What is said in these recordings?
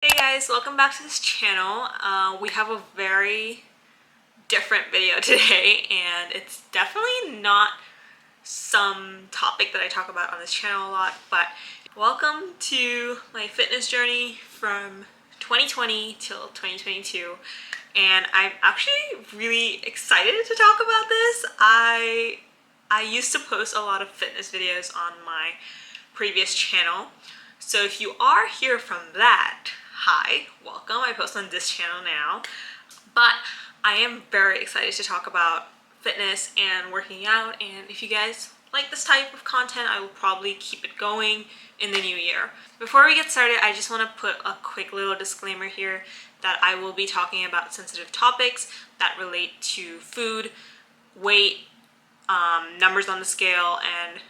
Hey guys, welcome back to this channel. We have a very different video today, and it's definitely not some topic that I talk about on this channel a lot, but welcome to my fitness journey from 2020 till 2022. And I'm actually really excited to talk about this. I used to post a lot of fitness videos on my previous channel. So if you are here from that, hi, welcome. I post on this channel now. But I am very excited to talk about fitness and working out. And if you guys like this type of content, I will probably keep it going in the new year. Before we get started, I just want to put a quick little disclaimer here that I will be talking about sensitive topics that relate to food, weight, numbers on the scale, and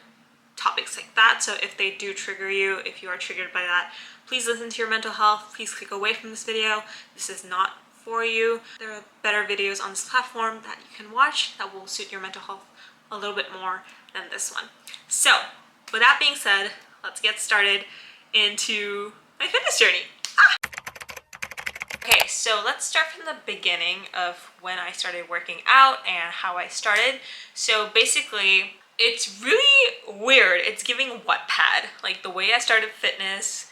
topics like that. So if they do trigger you, if you are triggered by that, please listen to your mental health. Please click away from this video. This is not for you. There are better videos on this platform that you can watch that will suit your mental health a little bit more than this one. So with that being said, let's get started into my fitness journey. Okay, so let's start from the beginning of when I started working out and how I started. So basically, it's really weird. It's giving Wattpad. Like, the way I started fitness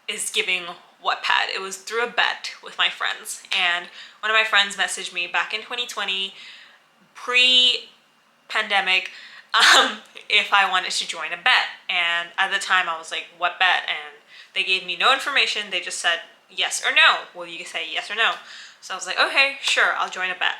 is giving Wattpad. It was through a bet with my friends. And one of my friends messaged me back in 2020, pre-pandemic, if I wanted to join a bet. And at the time I was like, what bet? And they gave me no information. They just said yes or no. Well, you can say yes or no. So I was like, okay, sure, I'll join a bet.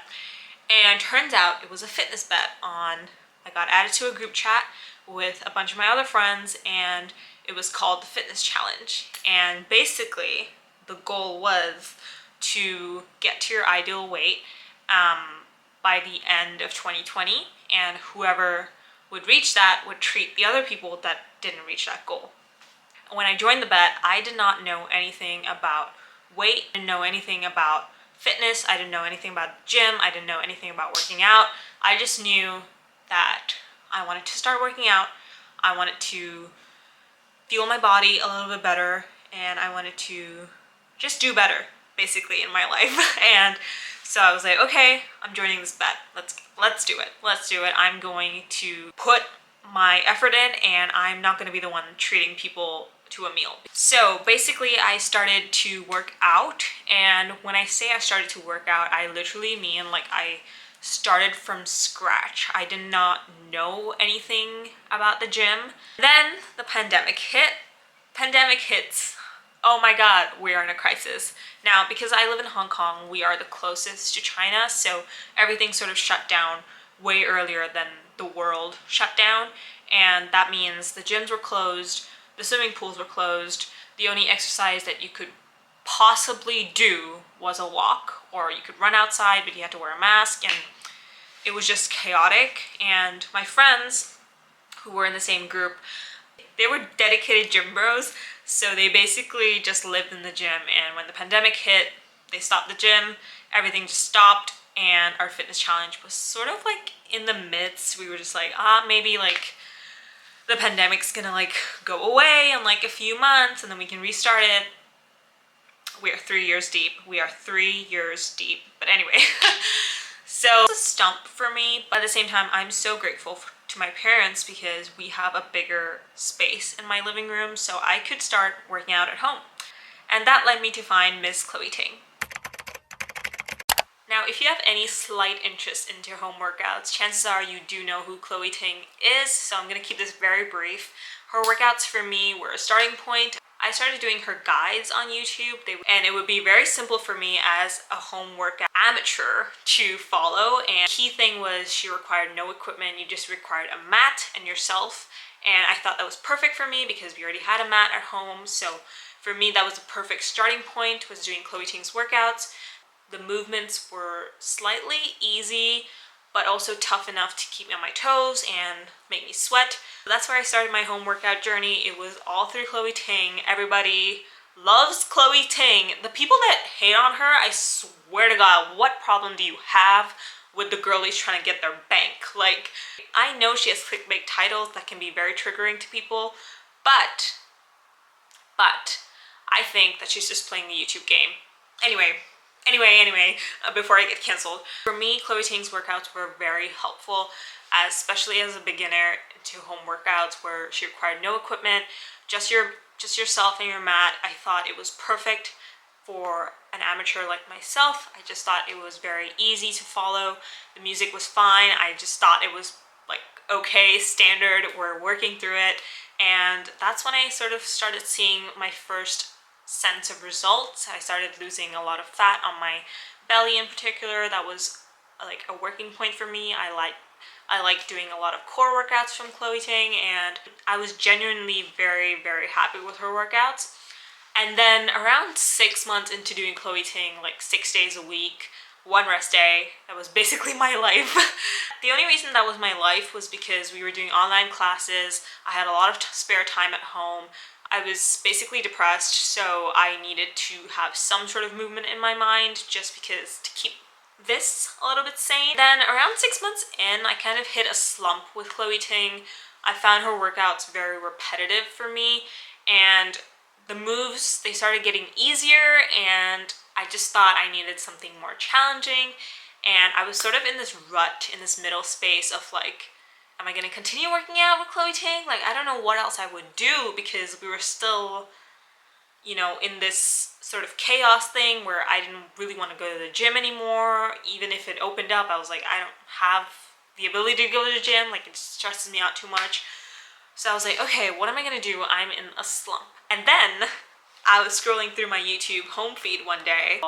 And turns out it was a fitness bet on, I got added to a group chat with a bunch of my other friends, and it was called the Fitness Challenge. And basically the goal was to get to your ideal weight by the end of 2020, and whoever would reach that would treat the other people that didn't reach that goal. When I joined the bet, I did not know anything about weight, I didn't know anything about fitness, I didn't know anything about the gym, I didn't know anything about working out. I just knew that I wanted to start working out, I wanted to feel my body a little bit better, and I wanted to just do better, basically, in my life. And so I was like, okay, I'm joining this bet. Let's do it. Let's do it. I'm going to put my effort in, and I'm not going to be the one treating people to a meal. So basically I started to work out, and when I say I started to work out, I literally mean like I started from scratch. I did not know anything about the gym. Then the pandemic hit. Pandemic hits. Oh my God, we are in a crisis. Now, because I live in Hong Kong, we are the closest to China, so everything sort of shut down way earlier than the world shut down. And that means the gyms were closed, the swimming pools were closed. The only exercise that you could possibly do was a walk, or you could run outside, but you had to wear a mask, and it was just chaotic. And my friends who were in the same group, they were dedicated gym bros, so they basically just lived in the gym. And when the pandemic hit, they stopped the gym, everything just stopped, and our fitness challenge was sort of like in the midst. We were just like, maybe like the pandemic's gonna like go away in like a few months and then we can restart it. We are 3 years deep. We are 3 years deep. But anyway, so it's a stump for me, but at the same time, I'm so grateful to my parents because we have a bigger space in my living room, so I could start working out at home. And that led me to find Miss Chloe Ting. Now, if you have any slight interest into home workouts, chances are you do know who Chloe Ting is, so I'm going to keep this very brief. Her workouts for me were a starting point. I started doing her guides on YouTube, and it would be very simple for me as a home workout amateur to follow. And the key thing was she required no equipment, you just required a mat and yourself. And I thought that was perfect for me because we already had a mat at home. So for me, that was the perfect starting point, was doing Chloe Ting's workouts. The movements were slightly easy, but also tough enough to keep me on my toes and make me sweat. So that's where I started my home workout journey. It was all through Chloe Ting. Everybody loves Chloe Ting. The people that hate on her, I swear to God, what problem do you have with the girlies trying to get their bank? Like, I know she has clickbait titles that can be very triggering to people, but I think that she's just playing the YouTube game. Anyway, before I get canceled. For me, Chloe Ting's workouts were very helpful, especially as a beginner to home workouts where she required no equipment, just yourself and your mat. I thought it was perfect for an amateur like myself. I just thought it was very easy to follow. The music was fine. I just thought it was like okay, standard. We're working through it. And that's when I sort of started seeing my first sense of results. I started losing a lot of fat on my belly in particular. That was like a working point for me. I like doing a lot of core workouts from Chloe Ting, and I was genuinely very, very happy with her workouts. And then around 6 months into doing Chloe Ting, like 6 days a week, one rest day, that was basically my life. The only reason that was my life was because we were doing online classes. I had a lot of spare time at home. I was basically depressed, so I needed to have some sort of movement in my mind just because to keep this a little bit sane. Then around 6 months in, I kind of hit a slump with Chloe Ting. I found her workouts very repetitive for me, and the moves, they started getting easier, and I just thought I needed something more challenging. And I was sort of in this rut, in this middle space of like, am I going to continue working out with Chloe Ting? Like, I don't know what else I would do because we were still, you know, in this sort of chaos thing where I didn't really want to go to the gym anymore. Even if it opened up, I was like, I don't have the ability to go to the gym. Like, it stresses me out too much. So I was like, okay, what am I going to do? I'm in a slump. And then I was scrolling through my YouTube home feed one day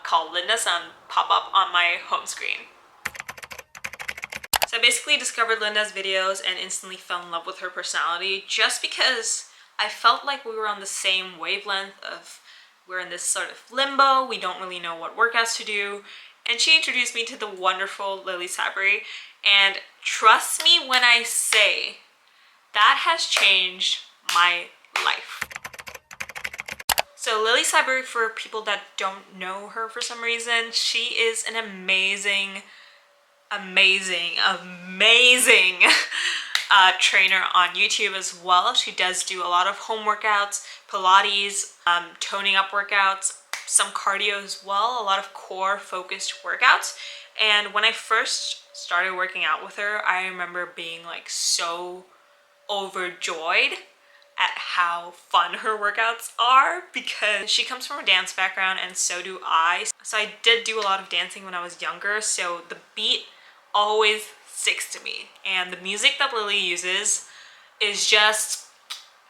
called Linda's Son pop up on my home screen. So I basically discovered Linda's videos and instantly fell in love with her personality just because I felt like we were on the same wavelength of we're in this sort of limbo, we don't really know what workouts to do, and she introduced me to the wonderful Lilly Sabri, and trust me when I say that has changed my life. So Lilly Sabri, for people that don't know her for some reason, she is an amazing trainer on YouTube as well. She does do a lot of home workouts, Pilates, toning up workouts, some cardio as well, a lot of core focused workouts. And when I first started working out with her, I remember being like so overjoyed at how fun her workouts are because she comes from a dance background and so do I. So I did do a lot of dancing when I was younger, so the beat always sticks to me. And the music that Lilly uses is just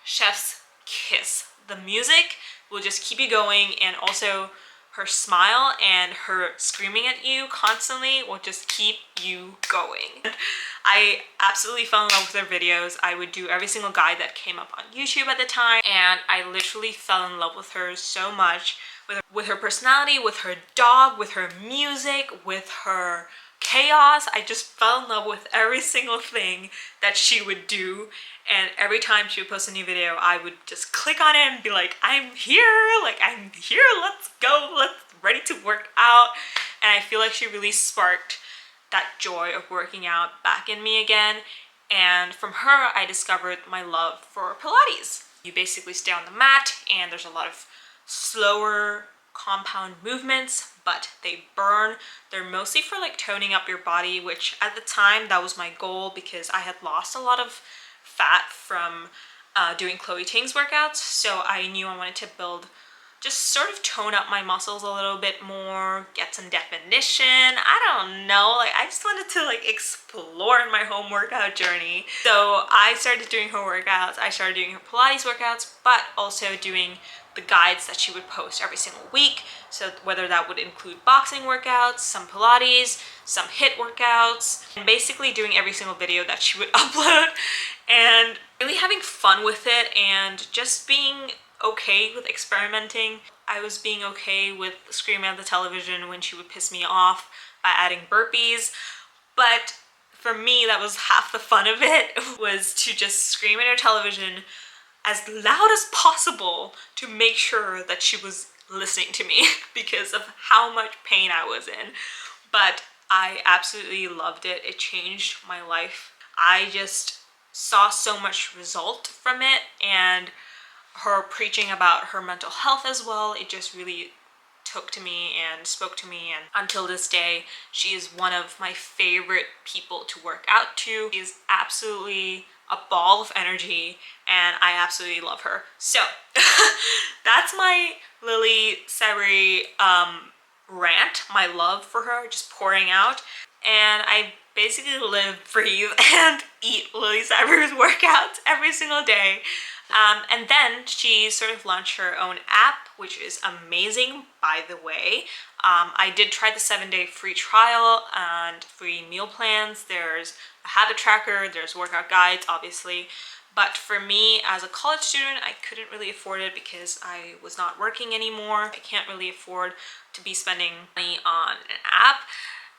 chef's kiss. The music will just keep you going, and also her smile and her screaming at you constantly will just keep you going. I absolutely fell in love with her videos. I would do every single guide that came up on YouTube at the time, and I literally fell in love with her so much, with her personality, with her dog, with her music, with her chaos. I just fell in love with every single thing that she would do, and every time she would post a new video, I would just click on it and be like, I'm here, let's go, let's ready to work out. And I feel like she really sparked that joy of working out back in me again. And from her, I discovered my love for Pilates. You basically stay on the mat, and there's a lot of slower compound movements, but they burn. They're mostly for like toning up your body, which at the time that was my goal because I had lost a lot of fat from doing Chloe Ting's workouts. So I knew I wanted to build, just sort of tone up my muscles a little bit more, get some definition. I don't know, like I just wanted to like explore in my home workout journey. So I started doing her workouts. I started doing her Pilates workouts, but also doing the guides that she would post every single week. So whether that would include boxing workouts, some Pilates, some HIIT workouts, and basically doing every single video that she would upload and really having fun with it and just being okay with experimenting. I was being okay with screaming at the television when she would piss me off by adding burpees, but for me that was half the fun of it, was to just scream at her television as loud as possible to make sure that she was listening to me because of how much pain I was in. But I absolutely loved it. It changed my life. I just saw so much result from it, and her preaching about her mental health as well, it just really took to me and spoke to me, and until this day she is one of my favorite people to work out to. She is absolutely a ball of energy and I absolutely love her. So that's my Lilly Sabri rant, my love for her just pouring out. And I basically live, breathe, and eat Lilly Sabri's workouts every single day. And then she sort of launched her own app, which is amazing, by the way. I did try the 7-day free trial and free meal plans. There's a habit tracker, there's workout guides, obviously. But for me, as a college student, I couldn't really afford it because I was not working anymore. I can't really afford to be spending money on an app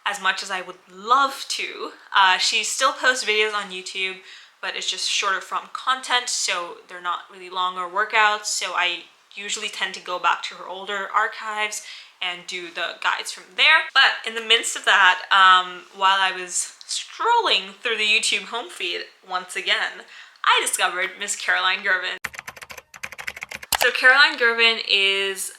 as much as I would love to. She still posts videos on YouTube, but it's just shorter form content, so they're not really longer workouts. So I usually tend to go back to her older archives and do the guides from there. But in the midst of that, while I was scrolling through the YouTube home feed once again, I discovered Miss Caroline Girvan. So Caroline Girvan is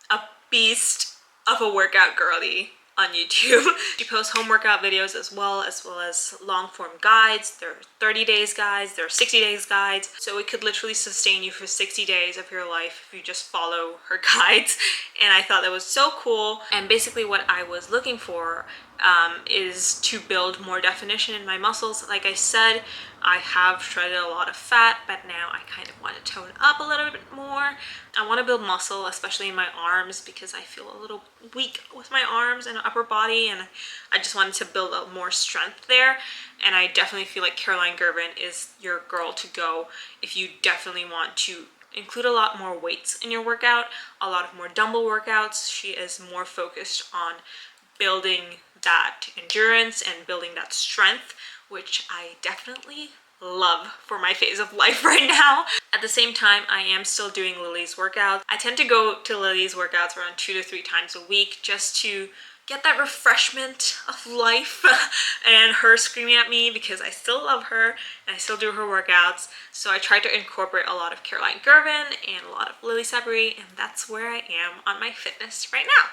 a beast of a workout girly on YouTube. She posts home workout videos as well as long form guides. There are 30 days guides, there are 60 days guides. So it could literally sustain you for 60 days of your life if you just follow her guides. And I thought that was so cool. And basically what I was looking for is to build more definition in my muscles. Like I said, I have shredded a lot of fat, but now I kind of want to tone up a little bit more. I want to build muscle, especially in my arms, because I feel a little weak with my arms and upper body, and I just wanted to build up more strength there. And I definitely feel like Caroline Girvan is your girl to go if you definitely want to include a lot more weights in your workout, a lot of more dumbbell workouts. She is more focused on building that endurance and building that strength, which I definitely love for my phase of life right now. At the same time, I am still doing Lilly's workouts. I tend to go to Lilly's workouts around 2 to 3 times a week just to get that refreshment of life and her screaming at me because I still love her and I still do her workouts. So I try to incorporate a lot of Caroline Girvan and a lot of Lilly Sabri, and that's where I am on my fitness right now.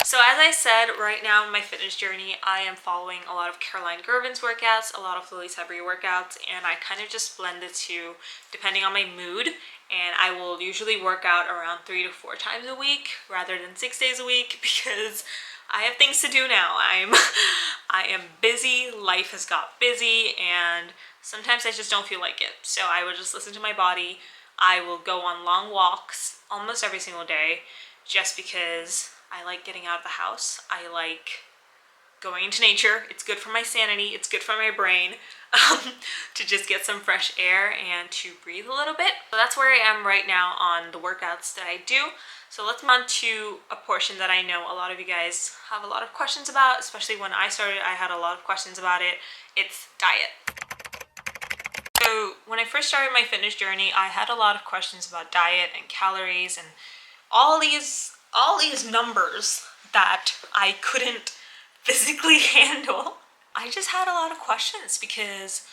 So as I said, right now in my fitness journey, I am following a lot of Caroline Girvan's workouts, a lot of Lilly Sabri workouts, and I kind of just blend the two depending on my mood. And I will usually work out around 3 to 4 times a week rather than 6 days a week because I have things to do now. I am busy, life has got busy, and sometimes I just don't feel like it. So I will just listen to my body. I will go on long walks almost every single day just because I like getting out of the house. I like going into nature. It's good for my sanity. It's good for my brain to just get some fresh air and to breathe a little bit. So that's where I am right now on the workouts that I do. So let's move on to a portion that I know a lot of you guys have a lot of questions about, especially when I started, I had a lot of questions about it. It's diet. So when I first started my fitness journey, I had a lot of questions about diet and calories and all these numbers that I couldn't physically handle. I just had a lot of questions because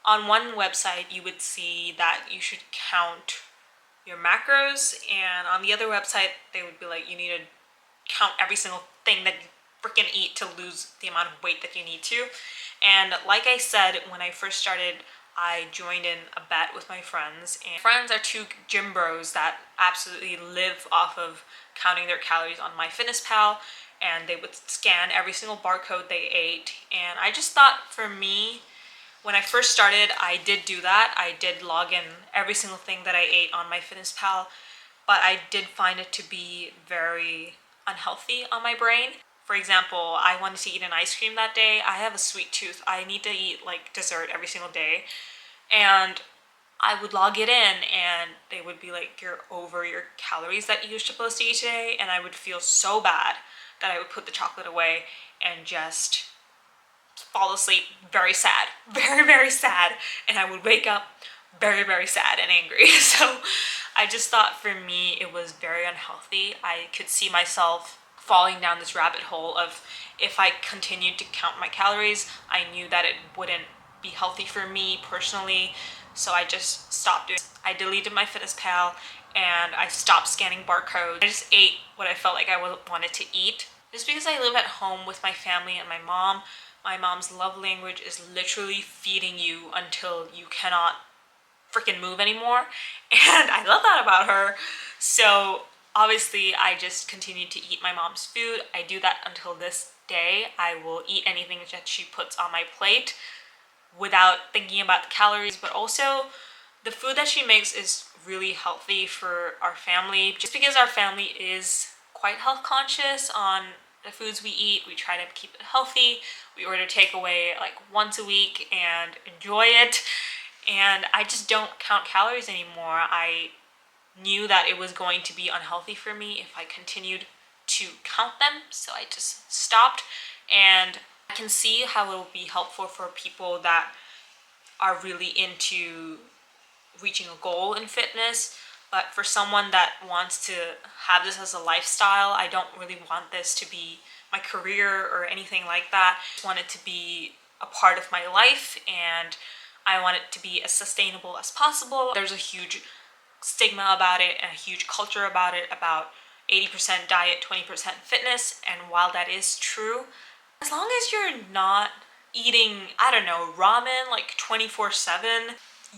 on one website you would see that you should count your macros, and on the other website they would be like you need to count every single thing that you freaking eat to lose the amount of weight that you need to. And like I said, when I first started, I joined in a bet with my friends, and friends are 2 gym bros that absolutely live off of counting their calories on MyFitnessPal, and they would scan every single barcode they ate. And I just thought, for me, when I first started, I did do that. I did log in every single thing that I ate on MyFitnessPal, but I did find it to be very unhealthy on my brain. For example, I wanted to eat an ice cream that day. I have a sweet tooth. I need to eat like dessert every single day. And I would log it in and they would be like, you're over your calories that you're supposed to eat today. And I would feel so bad that I would put the chocolate away and just fall asleep very sad, very, very sad. And I would wake up very, very sad and angry. So I just thought for me, it was very unhealthy. I could see myself falling down this rabbit hole of if I continued to count my calories, I knew that it wouldn't be healthy for me personally. so I just stopped doing it. I deleted my Fitness Pal and I stopped scanning barcodes. I just ate what I felt like I wanted to eat. Just because I live at home with my family and my mom's love language is literally feeding you until you cannot freaking move anymore. And I love that about her. So obviously I just continue to eat my mom's food. I do that until this day. I will eat anything that she puts on my plate without thinking about the calories, but also the food that she makes is really healthy for our family. Just because our family is quite health conscious on the foods we eat, we try to keep it healthy. We order takeaway like once a week and enjoy it. And I just don't count calories anymore. I knew that it was going to be unhealthy for me if I continued to count them, so I just stopped. And I can see how it will be helpful for people that are really into reaching a goal in fitness, but for someone that wants to have this as a lifestyle, I don't really want this to be my career or anything like that. I just want it to be a part of my life, and I want it to be as sustainable as possible. There's a huge stigma about it and a huge culture about it, about 80% diet, 20% fitness. And while that is true, as long as you're not eating, I don't know, ramen like 24/7,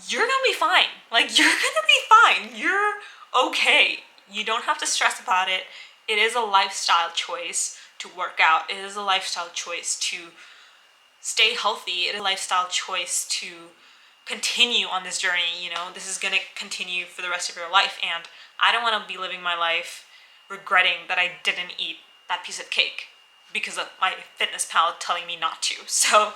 you're gonna be fine. Like, you're gonna be fine. You're okay. You don't have to stress about it. It is a lifestyle choice to work out. It is a lifestyle choice to stay healthy. It is a lifestyle choice to continue on this journey. You know, this is gonna continue for the rest of your life, and I don't want to be living my life regretting that I didn't eat that piece of cake because of my Fitness Pal telling me not to. So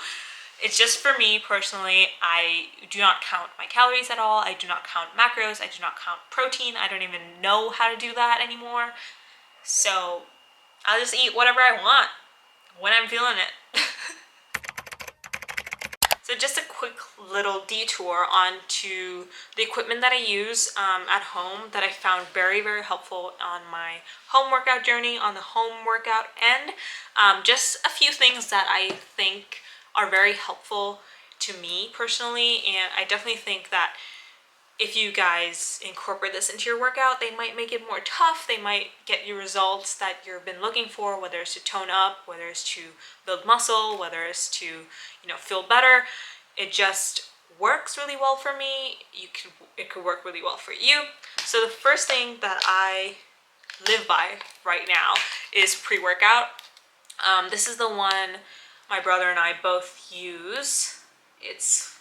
it's just for me personally. I do not count my calories at all. I do not count macros. I do not count protein. I don't even know how to do that anymore. So I'll just eat whatever I want when I'm feeling it. So just a quick little detour onto the equipment that I use at home that I found very, very helpful on my home workout journey, on the home workout end. Just a few things that I think are very helpful to me personally, and I definitely think that if you guys incorporate this into your workout, they might make it more tough. They might get you results that you've been looking for, whether it's to tone up, whether it's to build muscle, whether it's to, you know, feel better. It just works really well for me. It could work really well for you. So the first thing that I live by right now is pre-workout. This is the one my brother and I both use. It's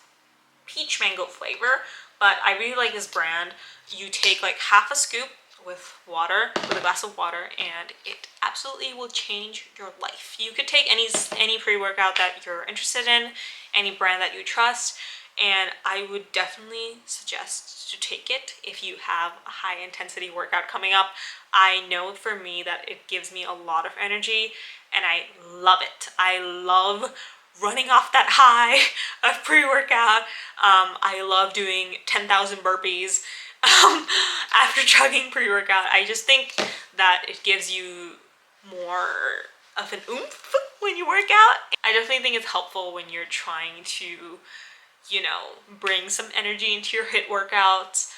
peach mango flavor, but I really like this brand. You take like half a scoop with water, with a glass of water, and it absolutely will change your life. You could take any pre-workout that you're interested in, any brand that you trust, and I would definitely suggest to take it if you have a high intensity workout coming up. I know for me that it gives me a lot of energy, and I love it. I love running off that high of pre-workout. I love doing 10,000 burpees after chugging pre-workout. I just think that it gives you more of an oomph when you work out. I definitely think it's helpful when you're trying to, you know, bring some energy into your HIIT workouts.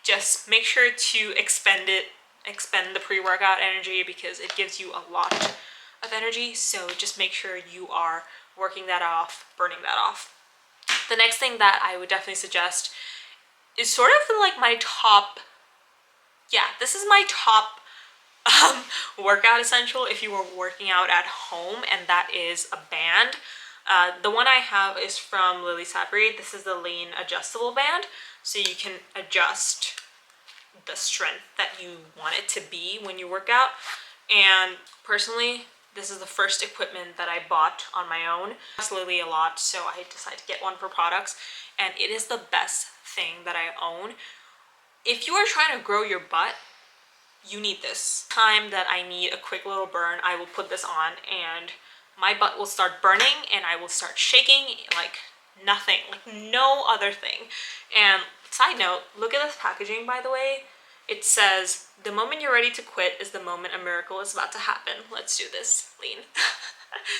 Just make sure to expend the pre-workout energy, because it gives you a lot of energy. So just make sure you are working that off, burning that off. The next thing that I would definitely suggest is sort of like my top, this is my top workout essential if you were working out at home, and that is a band. The one I have is from Lilly Sabri. This is the lean adjustable band, so you can adjust the strength that you want it to be when you work out. And personally, this is the first equipment that I bought on my own. I trust Lilly a lot, so I decided to get one for products, and it is the best thing that I own. If you are trying to grow your butt, you need this. Time that I need a quick little burn, I will put this on, and my butt will start burning, and I will start shaking like nothing, like no other thing. And side note, look at this packaging, by the way. It says, "The moment you're ready to quit is the moment a miracle is about to happen. Let's do this, lean."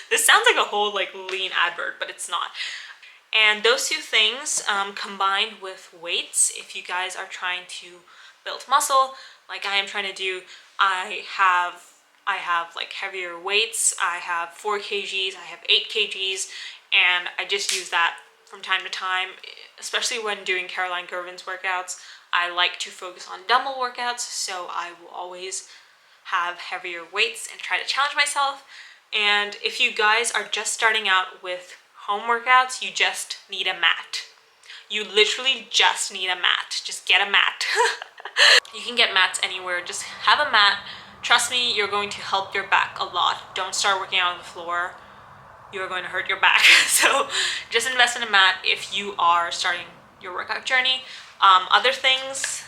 This sounds like a whole like lean advert, but it's not. And those two things combined with weights, if you guys are trying to build muscle like I am trying to do, I have like heavier weights. I have 4 kgs, I have 8 kgs, and I just use that from time to time, especially when doing Caroline Girvan's workouts. I like to focus on dumbbell workouts, so I will always have heavier weights and try to challenge myself. And if you guys are just starting out with home workouts, you just need a mat. You literally just need a mat. Just get a mat. You can get mats anywhere. Just have a mat. Trust me, you're going to help your back a lot. Don't start working out on the floor. You're going to hurt your back. So just invest in a mat if you are starting your workout journey. Other things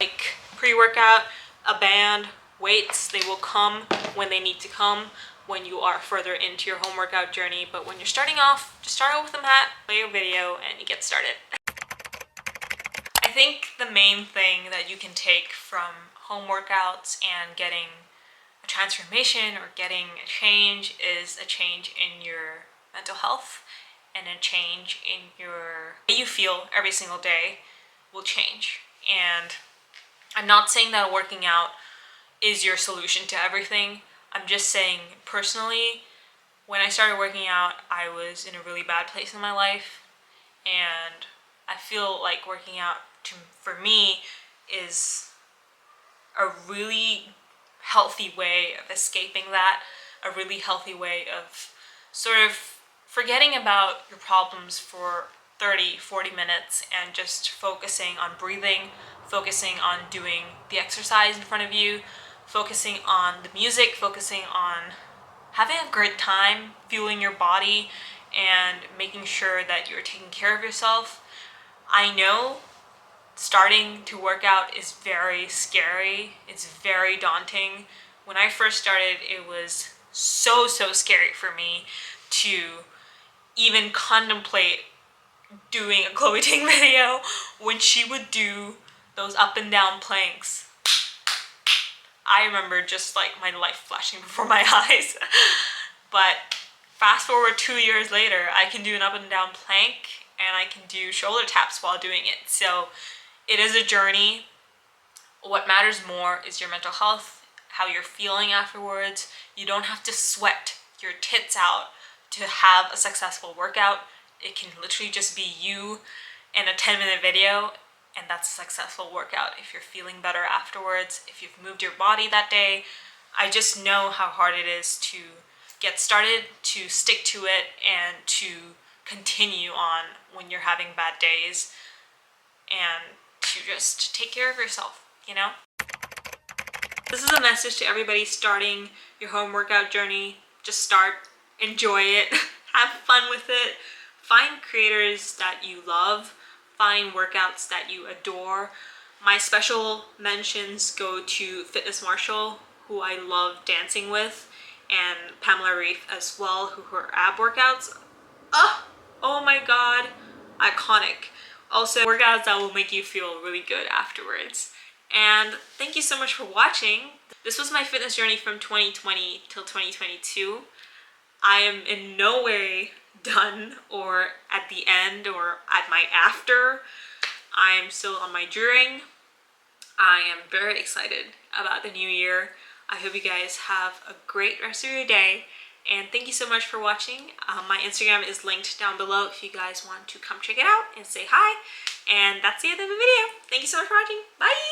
like pre-workout, a band, weights, they will come when they need to come when you are further into your home workout journey. But when you're starting off, just start out with a mat, play your video, and you get started. I think the main thing that you can take from home workouts and getting a transformation or getting a change is a change in your mental health and a change in your way you feel every single day will change. And I'm not saying that working out is your solution to everything. I'm just saying personally, when I started working out, I was in a really bad place in my life, and I feel like working out for me is a really healthy way of escaping that, a really healthy way of sort of forgetting about your problems for 30-40 minutes and just focusing on breathing, focusing on doing the exercise in front of you, focusing on the music, focusing on having a great time, fueling your body, and making sure that you're taking care of yourself. I know starting to work out is very scary. It's very daunting. When I first started, it was so scary for me to even contemplate doing a Chloe Ting video when she would do those up and down planks. I remember just like my life flashing before my eyes. But fast forward 2 years later, I can do an up and down plank and I can do shoulder taps while doing it. So it is a journey. What matters more is your mental health, how you're feeling afterwards. You don't have to sweat your tits out to have a successful workout. It can literally just be you and a 10-minute video, and that's a successful workout if you're feeling better afterwards, if you've moved your body that day. I just know how hard it is to get started, to stick to it, and to continue on when you're having bad days, and to just take care of yourself, you know? This is a message to everybody starting your home workout journey. Just start, enjoy it, have fun with it, find creators that you love, find workouts that you adore. My special mentions go to Fitness Marshall, who I love dancing with, and Pamela Reif as well, who her ab workouts, oh my god, iconic. Also workouts that will make you feel really good afterwards. And thank you so much for watching. This was my fitness journey from 2020 till 2022. I am in no way done or at the end or at my after. I am still on my during. I am very excited about the new year. I hope you guys have a great rest of your day, and thank you so much for watching. My Instagram is linked down below if you guys want to come check it out and say hi. And that's the end of the video. Thank you so much for watching. Bye!